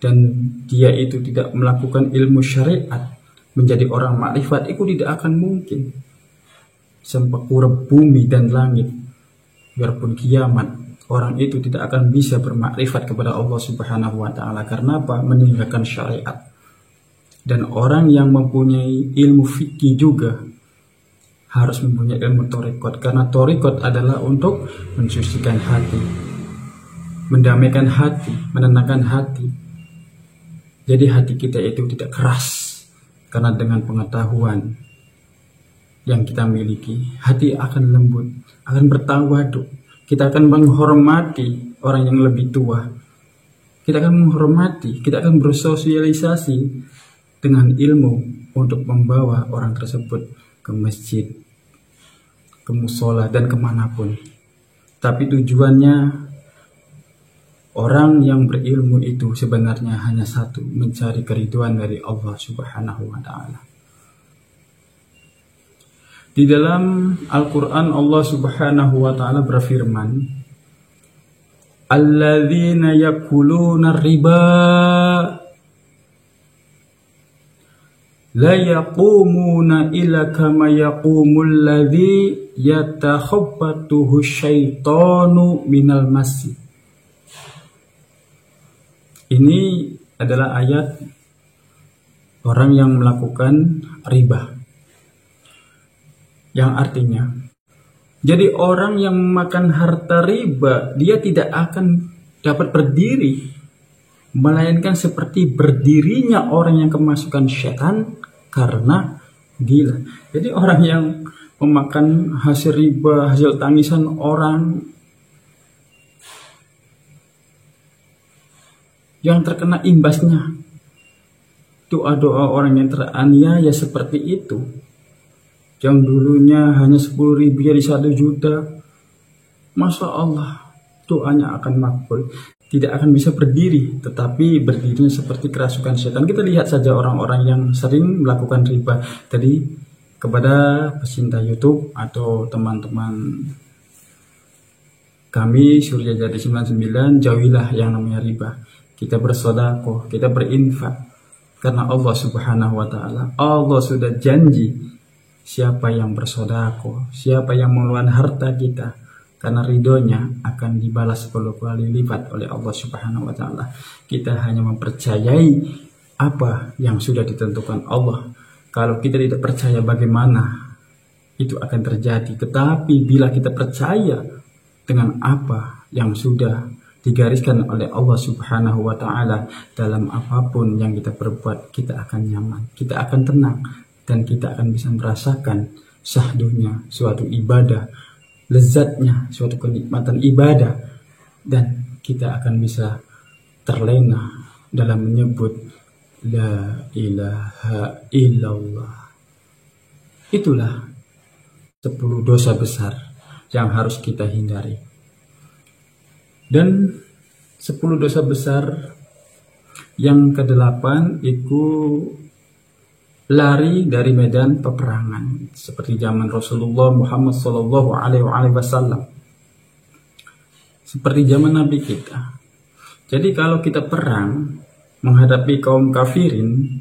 dan dia itu tidak melakukan ilmu syariat menjadi orang makrifat, itu tidak akan mungkin. Sempakura bumi dan langit, biarpun kiamat, orang itu tidak akan bisa bermakrifat kepada Allah Subhanahu wa Ta'ala. Karena apa? Meninggalkan syariat. Dan orang yang mempunyai ilmu fikih juga harus mempunyai ilmu thariqat, karena thariqat adalah untuk mensucikan hati, mendamaikan hati, menenangkan hati. Jadi hati kita itu tidak keras, karena dengan pengetahuan yang kita miliki, hati akan lembut, akan bertawaduk. Kita akan menghormati orang yang lebih tua. Kita akan menghormati, kita akan bersosialisasi dengan ilmu untuk membawa orang tersebut ke masjid, ke musola, dan kemanapun. Tapi tujuannya orang yang berilmu itu sebenarnya hanya satu, mencari keridhaan dari Allah Subhanahu wa Ta'ala. Di dalam Al-Quran Allah Subhanahu wa Ta'ala berfirman, Alladzina yakuluna riba la yaqumuna illa kama yaqumul ladzi yatakhabbatuhu syaitanu minal masjid. Ini adalah ayat orang yang melakukan riba, yang artinya, jadi orang yang makan harta riba, dia tidak akan dapat berdiri, melainkan seperti berdirinya orang yang kemasukan syaitan karena gila. Jadi orang yang memakan hasil riba, hasil tangisan orang, yang terkena imbasnya doa-doa orang yang teraniaya seperti itu, yang dulunya hanya 10.000 jadi 1 juta, Masya Allah, doanya akan makbul. Tidak akan bisa berdiri, tetapi berdirinya seperti kerasukan setan. Kita lihat saja orang-orang yang sering melakukan riba. Tadi kepada pecinta YouTube atau teman-teman kami Surya Jati 99, jauhilah yang namanya riba. Kita bersedekah, kita berinfak. Karena Allah Subhanahu wa taala, Allah sudah janji siapa yang bersedekah, siapa yang mengeluarkan harta kita karena ridhonya akan dibalas 10 kali lipat oleh Allah Subhanahu wa taala. Kita hanya mempercayai apa yang sudah ditentukan Allah. Kalau kita tidak percaya bagaimana itu akan terjadi. Tetapi bila kita percaya dengan apa yang sudah digariskan oleh Allah Subhanahu wa taala, dalam apapun yang kita perbuat kita akan nyaman, kita akan tenang, dan kita akan bisa merasakan syahdunya suatu ibadah, lezatnya suatu kenikmatan ibadah, dan kita akan bisa terlena dalam menyebut la ilaha illallah. Itulah 10 dosa besar yang harus kita hindari. Dan 10 dosa besar yang ke-8 itu lari dari medan peperangan, seperti zaman Rasulullah Muhammad Sallallahu Alaihi Wasallam, seperti zaman Nabi kita. Jadi kalau kita perang menghadapi kaum kafirin,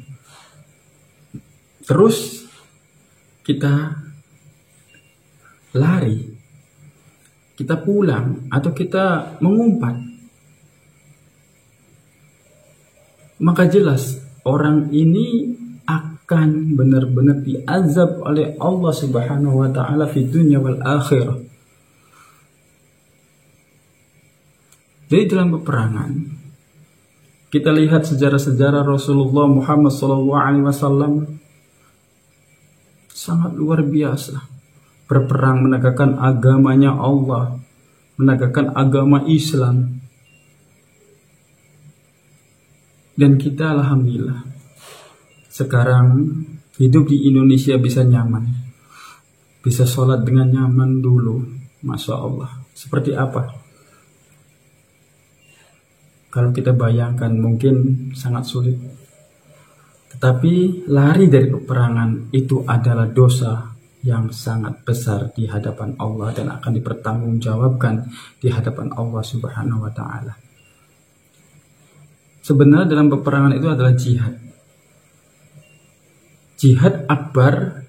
terus kita lari, kita pulang, atau kita mengumpat, maka jelas orang ini akan benar-benar diazab oleh Allah Subhanahu wa taala di dunia wal akhirah. Jadi dalam peperangan kita lihat sejarah-sejarah Rasulullah Muhammad SAW sangat luar biasa. Berperang menegakkan agamanya Allah, menegakkan agama Islam. Dan kita alhamdulillah sekarang hidup di Indonesia bisa nyaman, bisa sholat dengan nyaman dulu. Masya Allah, seperti apa? Kalau kita bayangkan mungkin sangat sulit. Tetapi lari dari peperangan itu adalah dosa yang sangat besar di hadapan Allah dan akan dipertanggungjawabkan di hadapan Allah Subhanahu wa taala. Sebenarnya dalam peperangan itu adalah jihad. Jihad akbar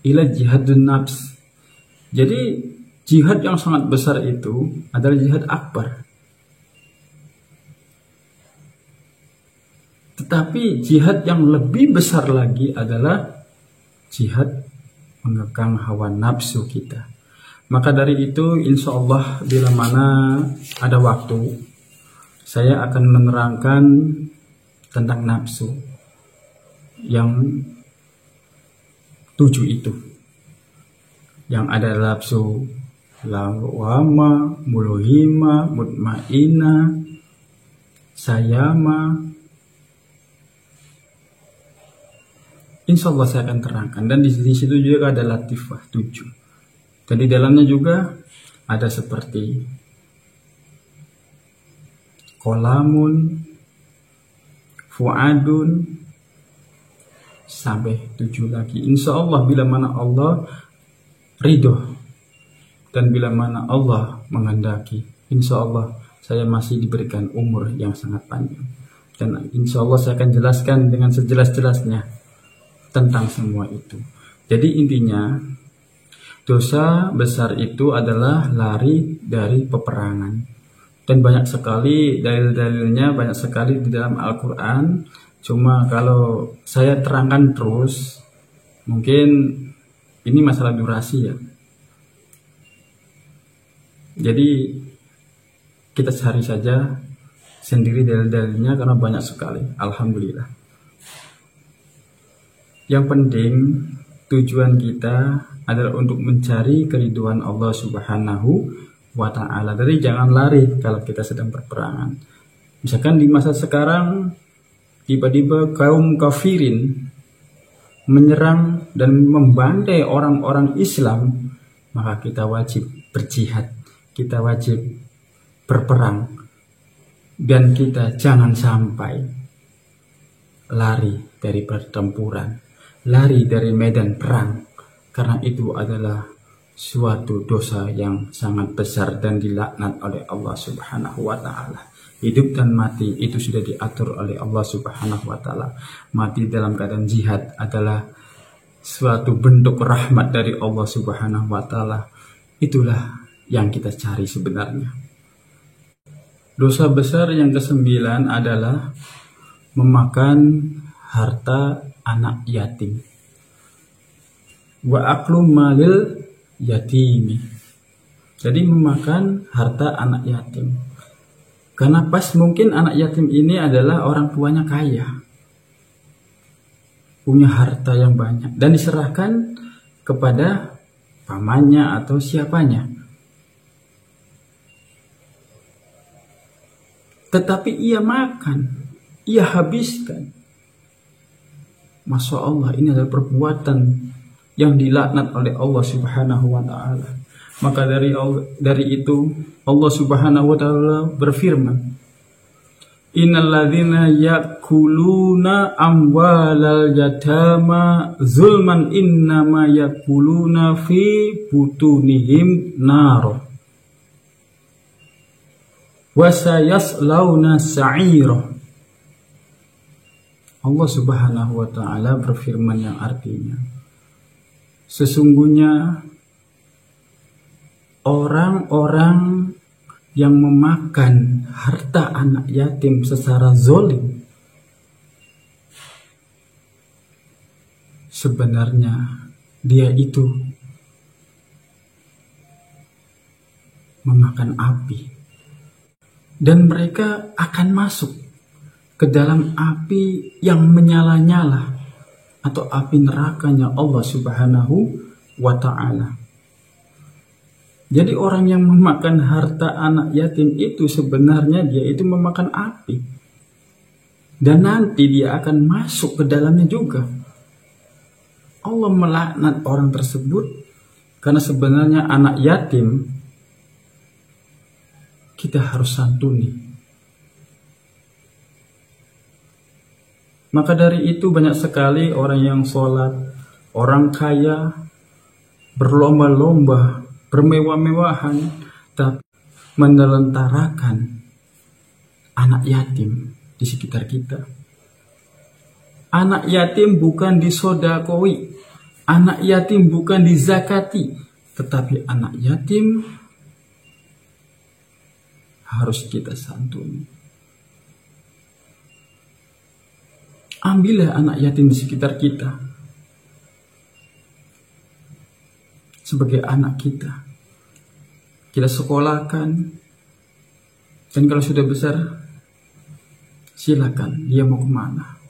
ila jihadun nafs. Jadi jihad yang sangat besar itu adalah jihad akbar. Tetapi jihad yang lebih besar lagi adalah jihad mengekang hawa nafsu kita. Maka dari itu insya Allah bila mana ada waktu, saya akan menerangkan tentang nafsu yang 7 itu. Yang ada nafsu lawama, muluhima, mutmaina, sayama. Insya Allah saya akan terangkan, dan di situ juga ada latifah 7. Dan di dalamnya juga ada seperti kolamun, fuadun, sampai 7 lagi. Insya Allah bila mana Allah ridho dan bila mana Allah menghendaki, insya Allah saya masih diberikan umur yang sangat panjang. Dan insya Allah saya akan jelaskan dengan sejelas-jelasnya tentang semua itu. Jadi intinya dosa besar itu adalah lari dari peperangan. Dan banyak sekali dalil-dalilnya, banyak sekali di dalam Al-Quran. Cuma kalau saya terangkan terus, mungkin ini masalah durasi ya. Jadi kita cari saja sendiri dalil-dalilnya karena banyak sekali. Alhamdulillah. Yang penting tujuan kita adalah untuk mencari keridhaan Allah Subhanahu wa ta'ala. Jadi jangan lari kalau kita sedang berperangan. Misalkan di masa sekarang tiba-tiba kaum kafirin menyerang dan membantai orang-orang Islam, maka kita wajib berjihad, kita wajib berperang, dan kita jangan sampai lari dari pertempuran, lari dari medan perang, karena itu adalah suatu dosa yang sangat besar dan dilaknat oleh Allah Subhanahu wa ta'ala. Hidup dan mati itu sudah diatur oleh Allah Subhanahu wa taala. Mati dalam keadaan jihad adalah suatu bentuk rahmat dari Allah Subhanahu wa taala. Itulah yang kita cari sebenarnya. Dosa besar yang kesembilan adalah memakan harta anak yatim. Wa aklu malil yatimi. Jadi memakan harta anak yatim. Karena pas mungkin anak yatim ini adalah orang tuanya kaya, punya harta yang banyak, dan diserahkan kepada pamannya atau siapanya. Tetapi ia makan, ia habiskan. Masya Allah, ini adalah perbuatan yang dilaknat oleh Allah Subhanahu wa ta'ala. Maka dari itu Allah Subhanahu wa ta'ala berfirman, innalladzina yakuluna amwalal yatama zulman innama yakuluna fi butunihim naro wa sayaslawna sa'ira. Allah Subhanahu wa ta'ala berfirman yang artinya, sesungguhnya orang-orang yang memakan harta anak yatim secara zolim, sebenarnya dia itu memakan api, dan mereka akan masuk ke dalam api yang menyala-nyala atau api nerakanya Allah Subhanahu wa ta'ala. Jadi orang yang memakan harta anak yatim itu sebenarnya dia itu memakan api. Dan nanti dia akan masuk ke dalamnya juga. Allah melaknat orang tersebut karena sebenarnya anak yatim kita harus santuni. Maka dari itu banyak sekali orang yang sholat, orang kaya, berlomba-lomba, bermewah-mewahan, tapi menelentarakan anak yatim di sekitar kita. Anak yatim bukan disodakoi, anak yatim bukan dizakati, tetapi anak yatim harus kita santuni. Ambillah anak yatim di sekitar kita sebagai anak kita. Kita sekolahkan, dan kalau sudah besar, silakan dia mau kemana.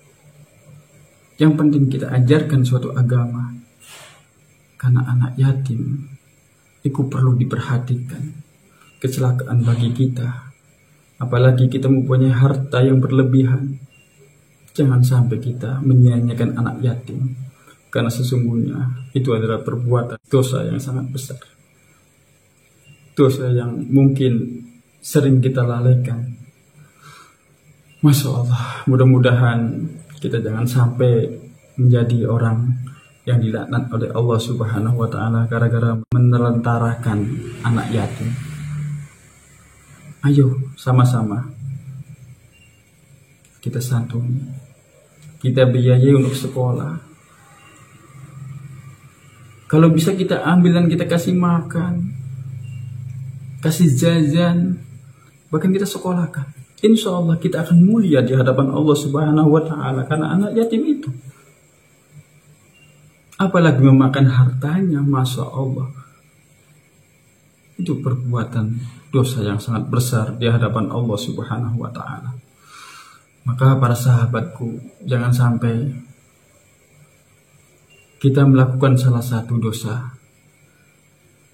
Yang penting kita ajarkan suatu agama, karena anak yatim itu perlu diperhatikan. Kecelakaan bagi kita, apalagi kita mempunyai harta yang berlebihan. Jangan sampai kita menyia-nyiakan anak yatim, karena sesungguhnya itu adalah perbuatan dosa yang sangat besar. Dosa yang mungkin sering kita lalaikan. Masya Allah, mudah-mudahan kita jangan sampai menjadi orang yang dilaknat oleh Allah Subhanahu wa ta'ala gara-gara menelentarakan anak yatim. Ayo sama-sama kita santuni, kita biayai untuk sekolah. Kalau bisa kita ambil dan kita kasih makan, kasih jajan, bahkan kita sekolahkan. Insya Allah kita akan mulia di hadapan Allah Subhanahu wa ta'ala karena anak yatim itu. Apalagi memakan hartanya, Masya Allah. Itu perbuatan dosa yang sangat besar di hadapan Allah Subhanahu wa ta'ala. Maka para sahabatku, jangan sampai kita melakukan salah satu dosa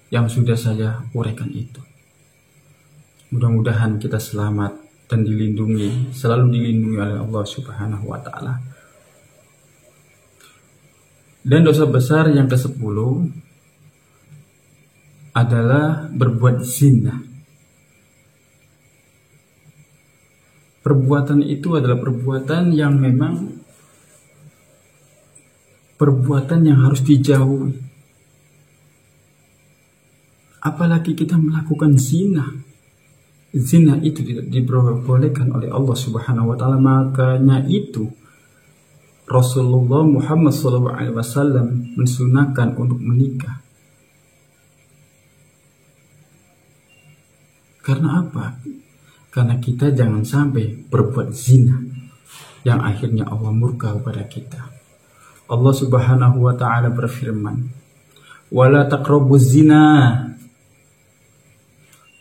yang sudah saya uraikan itu. Mudah-mudahan kita selamat dan dilindungi, selalu dilindungi oleh Allah Subhanahu wa ta'ala. Dan dosa besar yang ke-10 adalah berbuat zina. Perbuatan itu adalah perbuatan yang memang perbuatan yang harus dijauhi. Apalagi kita melakukan zina. zina itu tidak diperbolehkan oleh Allah Subhanahu wa taala. Makanya itu Rasulullah Muhammad SAW mensunahkan untuk menikah. Karena apa? Karena kita jangan sampai berbuat zina yang akhirnya Allah murka kepada kita. Allah Subhanahu wa taala berfirman, "Wala taqrabuz zina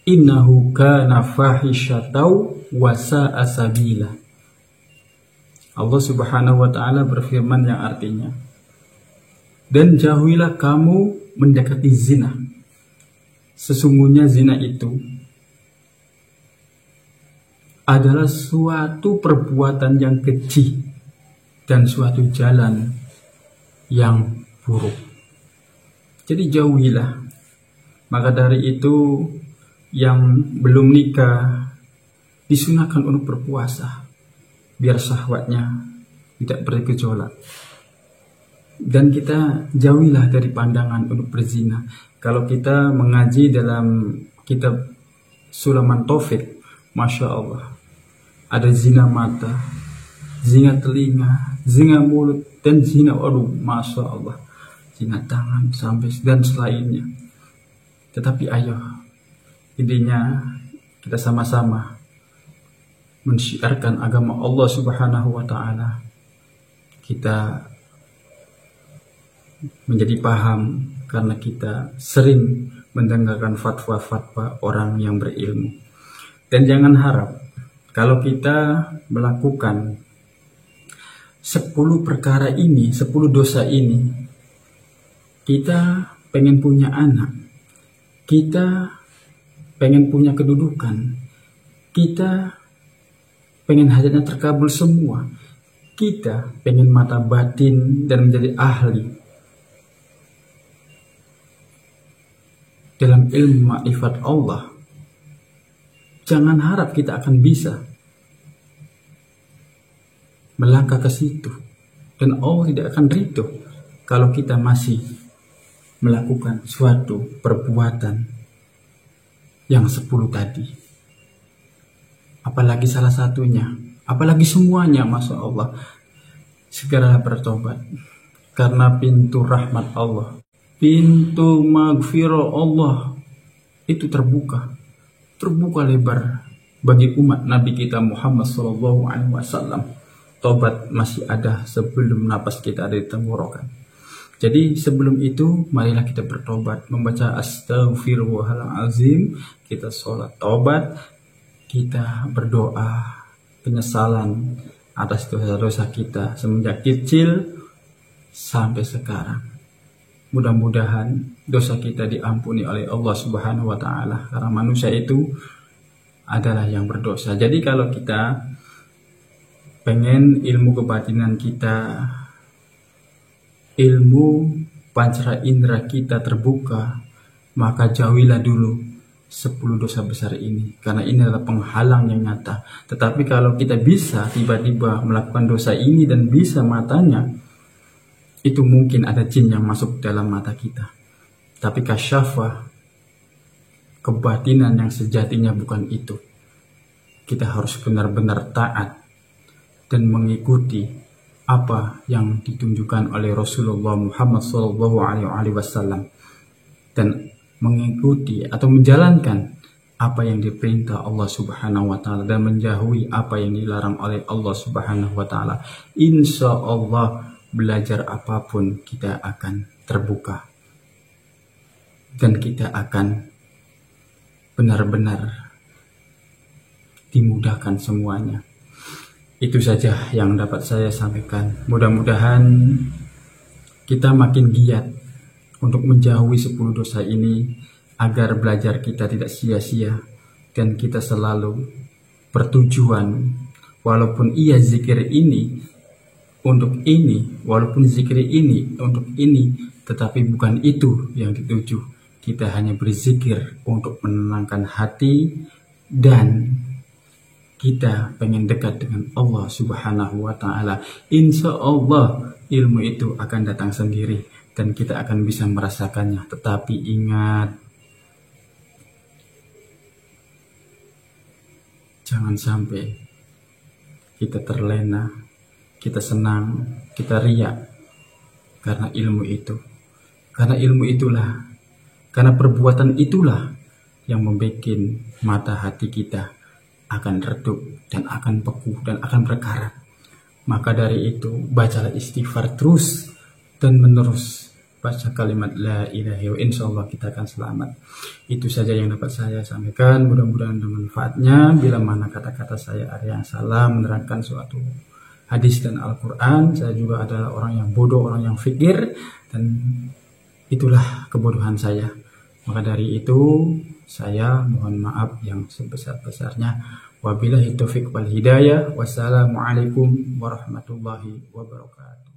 innahu kana fahisyatan wa sa'a sabila." Allah Subhanahu wa taala berfirman yang artinya, dan jauhilah kamu mendekati zina. Sesungguhnya zina itu adalah suatu perbuatan yang keji dan suatu jalan yang buruk. Jadi jauhilah. Maka dari itu yang belum nikah disunahkan untuk berpuasa biar syahwatnya tidak bergejolak. Dan kita jauhilah dari pandangan untuk berzina. Kalau kita mengaji dalam kitab Sulaman Taufik, Masya Allah, ada zina mata, zina telinga, zina mulut, dan zina Masya Allah, zina tangan sampai dan selainnya. Tetapi ayo, intinya kita sama-sama mensyiarkan agama Allah Subhanahu wa taala. Kita menjadi paham karena kita sering mendengarkan fatwa-fatwa orang yang berilmu. Dan jangan harap kalau kita melakukan 10 perkara ini, 10 dosa ini, kita pengen punya anak, kita pengen punya kedudukan, kita pengen hajatnya terkabul semua, kita pengen mata batin dan menjadi ahli dalam ilmu ma'rifat Allah. Jangan harap kita akan bisa melangkah ke situ, dan Allah tidak akan ridho kalau kita masih melakukan suatu perbuatan yang 10 tadi. Apalagi salah satunya, apalagi semuanya, Masya Allah. Segera bertobat, karena pintu rahmat Allah, pintu maghfirah Allah itu terbuka lebar bagi umat Nabi kita Muhammad SAW. Tobat masih ada sebelum napas kita ada di tenggorokan. Jadi sebelum itu marilah kita bertobat, membaca astaghfirullahaladzim, kita sholat tobat, kita berdoa penyesalan atas dosa-dosa kita semenjak kecil sampai sekarang. Mudah-mudahan dosa kita diampuni oleh Allah Subhanahu wa taala, karena manusia itu adalah yang berdosa. Jadi kalau kita pengen ilmu kebatinan kita, ilmu pancara indera kita terbuka, maka jauhilah dulu 10 dosa besar ini, karena ini adalah penghalang yang nyata. Tetapi kalau kita bisa tiba-tiba melakukan dosa ini dan bisa matanya, itu mungkin ada jin yang masuk dalam mata kita. Tapi kasyafah, kebatinan yang sejatinya bukan itu. Kita harus benar-benar taat dan mengikuti apa yang ditunjukkan oleh Rasulullah Muhammad SAW, dan mengikuti atau menjalankan apa yang diperintah Allah Subhanahu wa taala dan menjauhi apa yang dilarang oleh Allah Subhanahu wa taala. Insya Allah belajar apapun kita akan terbuka dan kita akan benar-benar dimudahkan semuanya. Itu saja yang dapat saya sampaikan. Mudah-mudahan kita makin giat untuk menjauhi 10 dosa ini, agar belajar kita tidak sia-sia dan kita selalu bertujuan, walaupun iya zikir ini untuk ini, walaupun zikir ini untuk ini, tetapi bukan itu yang dituju. Kita hanya berzikir untuk menenangkan hati, dan kita pengen dekat dengan Allah Subhanahu wa taala. Insya Allah ilmu itu akan datang sendiri dan kita akan bisa merasakannya. Tetapi ingat, Jangan sampai kita terlena, kita senang, kita riak karena ilmu itu. Karena ilmu itulah, karena perbuatan itulah yang membuat mata hati kita akan redup dan akan beku dan akan berkarat. Maka dari itu, bacalah istighfar terus dan menerus. Baca kalimat la ilaha illallah, insya Allah kita akan selamat. Itu saja yang dapat saya sampaikan. Mudah-mudahan ada manfaatnya. Bila mana kata-kata saya ada yang salah menerangkan suatu hadis dan Al-Quran, saya juga adalah orang yang bodoh, orang yang fikir, dan itulah kebodohan saya. Maka dari itu saya mohon maaf yang sebesar-besarnya. Wabillahi taufiq wal hidayah. Wassalamualaikum warahmatullahi wabarakatuh.